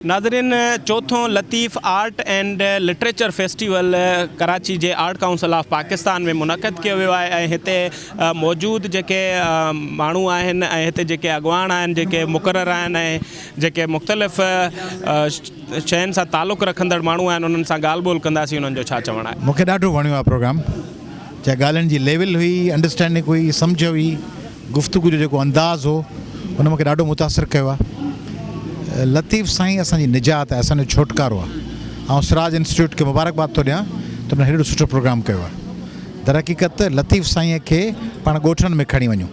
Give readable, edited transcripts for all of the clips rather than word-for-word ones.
नाज़रीन, चौथों Latif art and literature festival Karachi J art council of Pakistan में मुनक़द कियो वियो आहे ऐं हिते मौजूद जेके माण्हू आहिनि ऐं हिते जेके अॻवान आहिनि जेके मुक़ररु आहिनि ऐं जेके मुख़्तलिफ़ शयुनि सां तालुक़ु रखंदड़ माण्हू आहिनि उन्हनि सां ॻाल्हि ॿोल कंदासीं उन्हनि जो छा चवणु आहे। मूंखे ॾाढो वणियो आहे प्रोग्राम। चाहे ॻाल्हियुनि जी लेवल हुई, अंडरस्टैंडिंग हुई, सम्झ हुई, गुफ़्तगू जो जेको अंदाज़ हो उन मूंखे ॾाढो मुतासिर कयो आहे। लतीफ़ साईं असांजी निजात आहे, असांजो छुटकारो आहे। ऐं सिराज इंस्टीट्यूट खे मुबारकबाद थो ॾियां त हुन हेॾो सुठो प्रोग्राम कयो आहे। दर हक़ीक़त लतीफ़ साईं खे पाण ॻोठनि में खणी वञूं,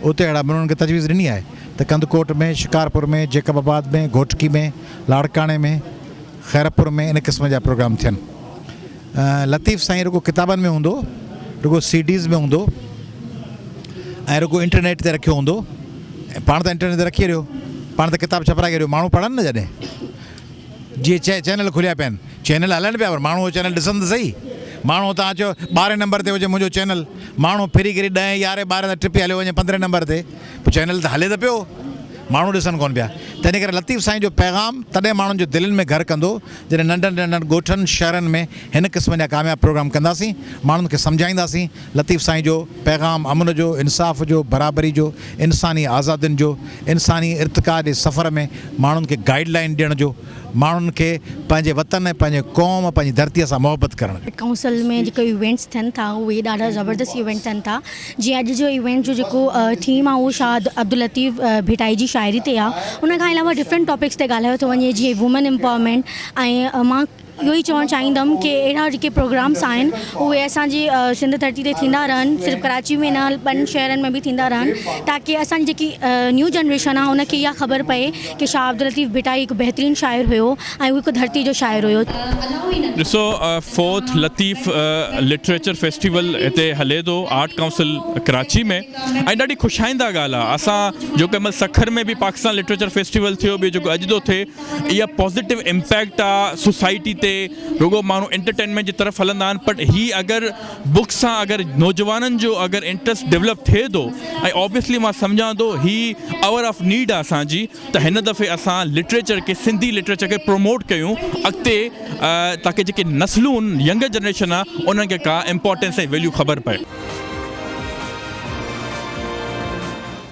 उते अहिड़ा उन्हनि खे तजवीज़ ॾिनी आहे त कंदकोट में, शिकारपुर में, जेकबाबाद में, घोटकी में, लाड़काणे में, खैरपुर में इन क़िस्म जा प्रोग्राम थियनि। लतीफ़ साईं रुगो किताबनि में हूंदो, रुगो CDs में हूंदो ऐं रुगो इंटरनेट ते रखियो हूंदो। पाण त इंटरनेट ते रखी रहियो, पाण त किताब छपराए रहियो, माण्हू पढ़नि न जॾहिं जीअं चैनल खुलिया पिया आहिनि, चैनल हलनि पिया पर माण्हू उहो चैनल ॾिसनि त सही। माण्हू तव्हां चयो 12 नंबर ते हुजे मुंहिंजो चैनल, माण्हू फिरी करे 10, 11, 12 त टिपी हलियो वञे 15 नंबर ते, पोइ चैनल त हले त पियो, माण्हू ॾिसनि कोन पिया। तंहिं करे लतीफ़ साईं जो पैगाम तॾहिं माण्हुनि जो दिलनि में घर कंदो जॾहिं नंढनि नंढनि ॻोठनि शहरनि में हिन क़िस्म जा कामयाबु प्रोग्राम कंदासीं, माण्हुनि खे सम्झाईंदासीं लतीफ़ साईं जो पैगाम अमन जो, इंसाफ़ जो, बराबरी जो, इंसानी आज़ादियुनि जो, इंसानी इर्तिक़ा जे सफ़र में माण्हुनि खे गाइडलाइन ॾियण जो, माण्हुनि खे पंहिंजे वतन, पंहिंजे क़ौम, पंहिंजी धरतीअ सां मोहबत करणु। काउंसिल में जेको इवेंट्स थियनि था उहे ॾाढा ज़बरदस्त इवेंट थियनि था। जीअं अॼु जो इवेंट जो जेको थीम आहे उहो शाह अब्दुल लतीफ़ भिटाई जी शाइरी ते आहे। उन खां अलावा डिफरेंट टॉपिक्स ते ॻाल्हायो थो वञे, जीअं वुमेन एम्पावरमेंट। ऐं मां इहो ई चवणु चाहींदमि कि अहिड़ा जेके प्रोग्राम्स आहिनि उहे असांजी सिंध धरती ते थींदा रहनि, सिर्फ़ु कराची में न, ॿियनि शहरनि में बि थींदा रहनि, ताकी असांजी जेकी न्यू जनरेशन आहे उनखे इहा ख़बर पए कि शाह अब्दुल लतीफ़ भिटाई हिकु बहितरीनु शाइर हुयो ऐं उहो हिकु धरती जो शाइर हुयो। ॾिसो, 4th लतीफ़ लिटरेचर फेस्टिवल हिते हले थो आर्ट काउंसिल कराची में, ऐं ॾाढी ख़ुशाईंदा ॻाल्हि आहे। असां जो कंहिं महिल सखर में बि पाकिस्तान लिटरेचर फेस्टिवल थियो, ॿियो जेको अॼु थो थिए, इहा पॉज़िटिव इम्पैक्ट आहे सोसाइटी ते। रुगो माण्हू एंटरटेनमेंट जी तरफ़ हलंदा आहिनि, बट ही अगरि बुक सां अगरि नौजवाननि जो अगरि इंट्रस्ट डेवलप थिए थो, ऐं ऑब्वियसली मां सम्झां थो ही आवर ऑफ नीड आहे असांजी, त हिन दफ़े असां लिटरेचर खे, सिंधी लिटरेचर खे प्रमोट कयूं अॻिते, ताकी जेके नस्लूं यंगर जनरेशन आहे उन्हनि खे का इम्पोर्टेंस ऐं वैल्यू ख़बर पए।